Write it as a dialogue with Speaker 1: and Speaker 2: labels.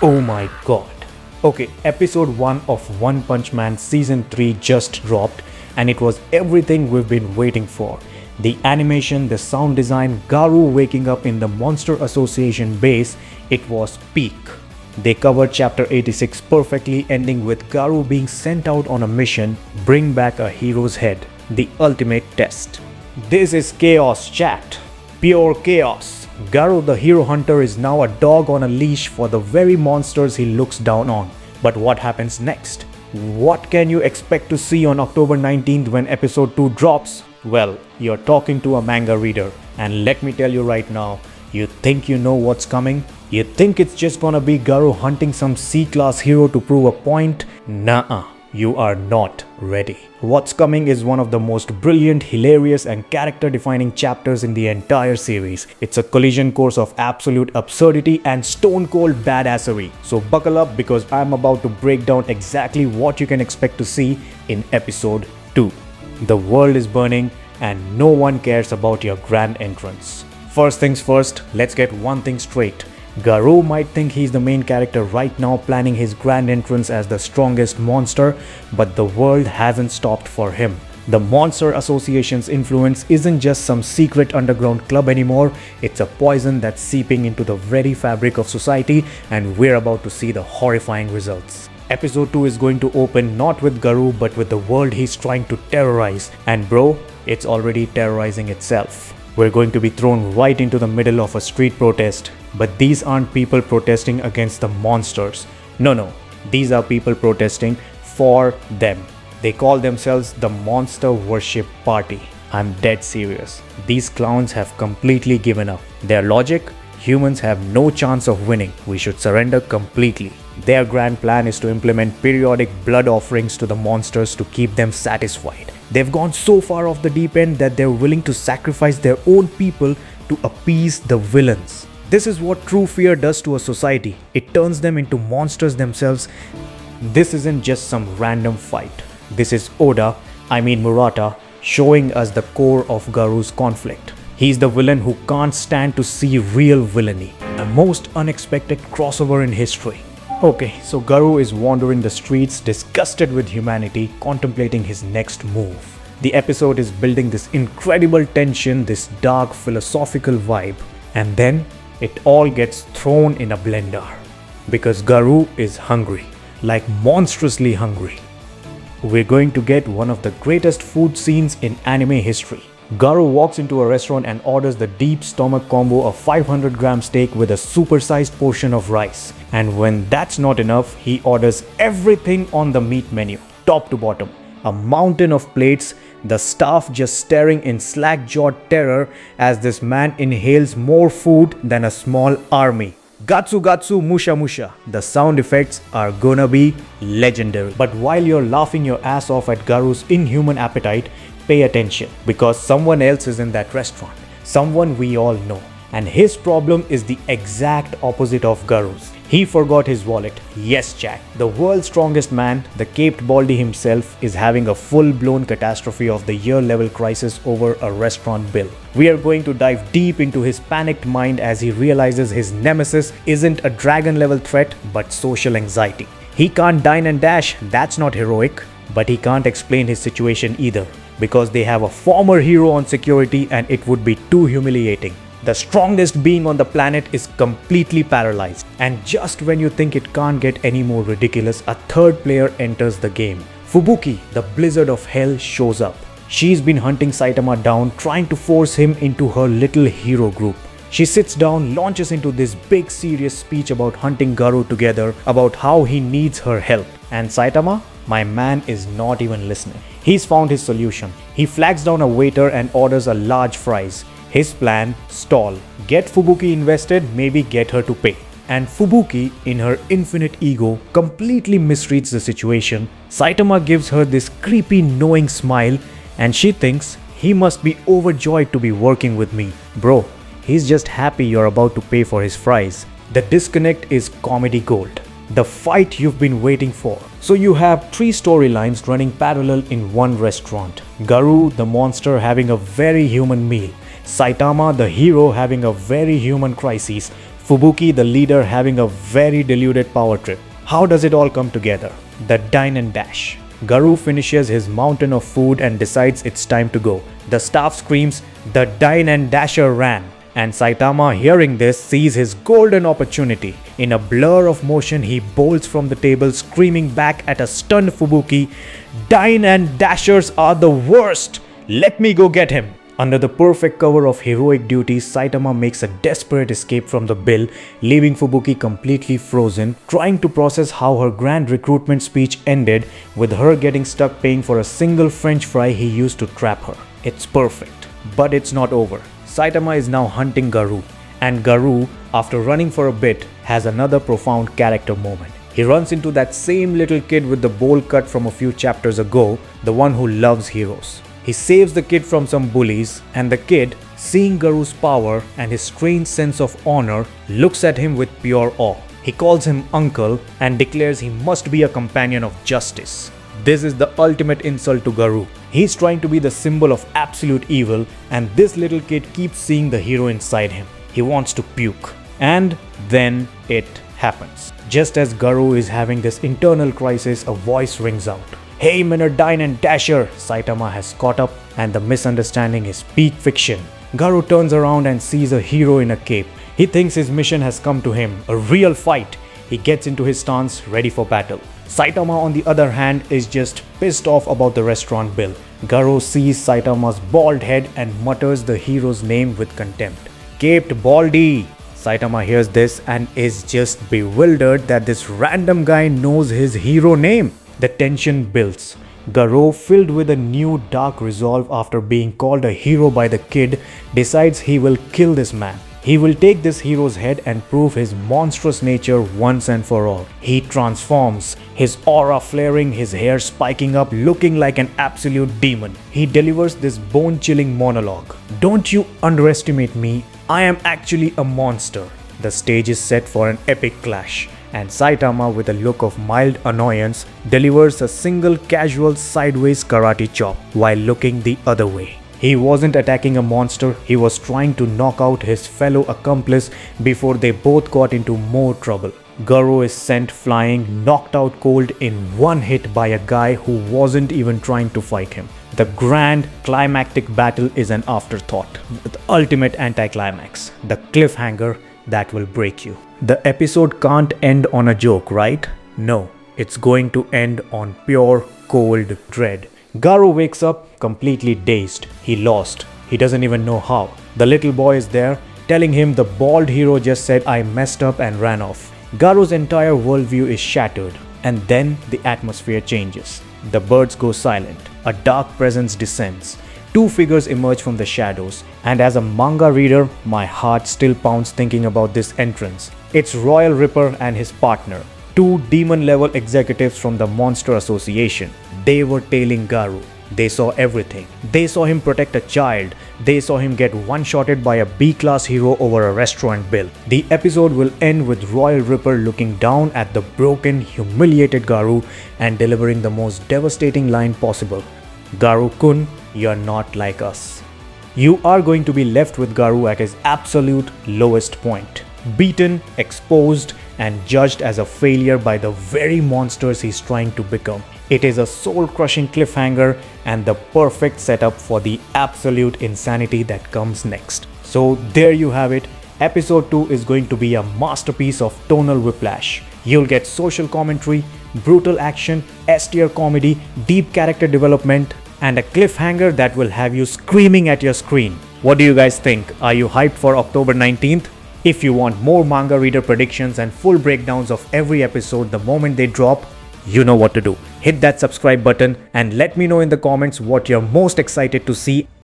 Speaker 1: Oh my god. Okay, episode 1 of One Punch Man season 3 just dropped and it was everything we've been waiting for. The animation, the sound design, Garou waking up in the Monster Association base, it was peak. They covered chapter 86 perfectly, ending with Garou being sent out on a mission, bring back a hero's head, the ultimate test. This is chaos, chat. Pure chaos. Garou the hero hunter is now a dog on a leash for the very monsters he looks down on. But what happens next? What can you expect to see on October 19th when episode 2 drops? Well, you're talking to a manga reader, and let me tell you right now, you think you know what's coming? You think it's just gonna be Garou hunting some C-class hero to prove a point? Nuh-uh, you are not ready. What's coming is one of the most brilliant, hilarious and character-defining chapters in the entire series. It's a collision course of absolute absurdity and stone-cold badassery. So buckle up because I'm about to break down exactly what you can expect to see in episode 2. The world is burning and no one cares about your grand entrance. First things first, let's get one thing straight. Garou might think he's the main character right now, planning his grand entrance as the strongest monster, but the world hasn't stopped for him. The Monster Association's influence isn't just some secret underground club anymore, it's a poison that's seeping into the very fabric of society, and we're about to see the horrifying results. Episode 2 is going to open not with Garou but with the world he's trying to terrorize, and bro, it's already terrorizing itself. We're going to be thrown right into the middle of a street protest. But these aren't people protesting against the monsters. No, these are people protesting for them. They call themselves the Monster Worship Party. I'm dead serious. These clowns have completely given up. Their logic? Humans have no chance of winning. We should surrender completely. Their grand plan is to implement periodic blood offerings to the monsters to keep them satisfied. They've gone so far off the deep end that they're willing to sacrifice their own people to appease the villains. This is what true fear does to a society. It turns them into monsters themselves. This isn't just some random fight. This is Murata, showing us the core of Garou's conflict. He's the villain who can't stand to see real villainy. The most unexpected crossover in history. Okay, so Garou is wandering the streets, disgusted with humanity, contemplating his next move. The episode is building this incredible tension, this dark philosophical vibe. And then it all gets thrown in a blender. Because Garou is hungry, like monstrously hungry. We're going to get one of the greatest food scenes in anime history. Garou walks into a restaurant and orders the deep stomach combo of 500-gram steak with a supersized portion of rice. And when that's not enough, he orders everything on the meat menu, top to bottom. A mountain of plates, the staff just staring in slack-jawed terror as this man inhales more food than a small army. Gatsu gatsu musha musha. The sound effects are gonna be legendary. But while you're laughing your ass off at Garou's inhuman appetite, pay attention because someone else is in that restaurant. Someone we all know. And his problem is the exact opposite of Garou's. He forgot his wallet. Yes, chat. The world's strongest man, the caped baldy himself, is having a full-blown catastrophe of the year-level crisis over a restaurant bill. We are going to dive deep into his panicked mind as he realizes his nemesis isn't a dragon-level threat but social anxiety. He can't dine and dash, that's not heroic. But he can't explain his situation either because they have a former hero on security and it would be too humiliating. The strongest being on the planet is completely paralyzed, and just when you think it can't get any more ridiculous, a third player enters the game. Fubuki, the blizzard of hell, shows up. She's been hunting Saitama down, trying to force him into her little hero group. She sits down, launches into this big serious speech about hunting Garou together, about how he needs her help. And Saitama, my man, is not even listening. He's found his solution. He flags down a waiter and orders a large fries. His plan, stall, get Fubuki invested, maybe get her to pay. And Fubuki, in her infinite ego, completely misreads the situation. Saitama gives her this creepy knowing smile and she thinks he must be overjoyed to be working with me. Bro, he's just happy you're about to pay for his fries. The disconnect is comedy gold. The fight you've been waiting for. So you have 3 storylines running parallel in one restaurant. Garou, the monster, having a very human meal. Saitama, the hero, having a very human crisis. Fubuki, the leader, having a very deluded power trip. How does it all come together? The dine and dash. Garou finishes his mountain of food and decides it's time to go. The staff screams, "The dine and dasher ran." And Saitama, hearing this, sees his golden opportunity. In a blur of motion, he bolts from the table, screaming back at a stunned Fubuki, "Dine and dashers are the worst! Let me go get him!" Under the perfect cover of heroic duty, Saitama makes a desperate escape from the bill, leaving Fubuki completely frozen, trying to process how her grand recruitment speech ended with her getting stuck paying for a single French fry he used to trap her. It's perfect. But it's not over. Saitama is now hunting Garou, and Garou, after running for a bit, has another profound character moment. He runs into that same little kid with the bowl cut from a few chapters ago, the one who loves heroes. He saves the kid from some bullies, and the kid, seeing Garou's power and his strange sense of honor, looks at him with pure awe. He calls him uncle and declares he must be a companion of justice. This is the ultimate insult to Garou. He's trying to be the symbol of absolute evil, and this little kid keeps seeing the hero inside him. He wants to puke. And then it happens. Just as Garou is having this internal crisis, a voice rings out. "Hey, Minor Dine and Dasher!" Saitama has caught up, and the misunderstanding is peak fiction. Garou turns around and sees a hero in a cape. He thinks his mission has come to him, a real fight. He gets into his stance, ready for battle. Saitama, on the other hand, is just pissed off about the restaurant bill. Garou sees Saitama's bald head and mutters the hero's name with contempt. "Caped Baldy!" Saitama hears this and is just bewildered that this random guy knows his hero name. The tension builds. Garou, filled with a new dark resolve after being called a hero by the kid, decides he will kill this man. He will take this hero's head and prove his monstrous nature once and for all. He transforms, his aura flaring, his hair spiking up, looking like an absolute demon. He delivers this bone-chilling monologue. "Don't you underestimate me. I am actually a monster." The stage is set for an epic clash, and Saitama, with a look of mild annoyance, delivers a single casual sideways karate chop while looking the other way. He wasn't attacking a monster, he was trying to knock out his fellow accomplice before they both got into more trouble. Garou is sent flying, knocked out cold in one hit by a guy who wasn't even trying to fight him. The grand climactic battle is an afterthought, the ultimate anticlimax, the cliffhanger that will break you. The episode can't end on a joke, right? No, it's going to end on pure cold dread. Garou wakes up completely dazed. He lost. He doesn't even know how. The little boy is there, telling him the bald hero just said, "I messed up," and ran off. Garou's entire worldview is shattered, and then the atmosphere changes. The birds go silent. A dark presence descends. Two figures emerge from the shadows, and as a manga reader, my heart still pounds thinking about this entrance. It's Royal Ripper and his partner, two demon-level executives from the Monster Association. They were tailing Garou. They saw everything. They saw him protect a child. They saw him get one-shotted by a B-class hero over a restaurant bill. The episode will end with Royal Ripper looking down at the broken, humiliated Garou and delivering the most devastating line possible. "Garou-kun, you're not like us." You are going to be left with Garou at his absolute lowest point. Beaten, exposed, and judged as a failure by the very monsters he's trying to become. It is a soul-crushing cliffhanger and the perfect setup for the absolute insanity that comes next. So there you have it. Episode 2 is going to be a masterpiece of tonal whiplash. You'll get social commentary, brutal action, S-tier comedy, deep character development, and a cliffhanger that will have you screaming at your screen. What do you guys think? Are you hyped for October 19th? If you want more manga reader predictions and full breakdowns of every episode the moment they drop, you know what to do. Hit that subscribe button and let me know in the comments what you're most excited to see.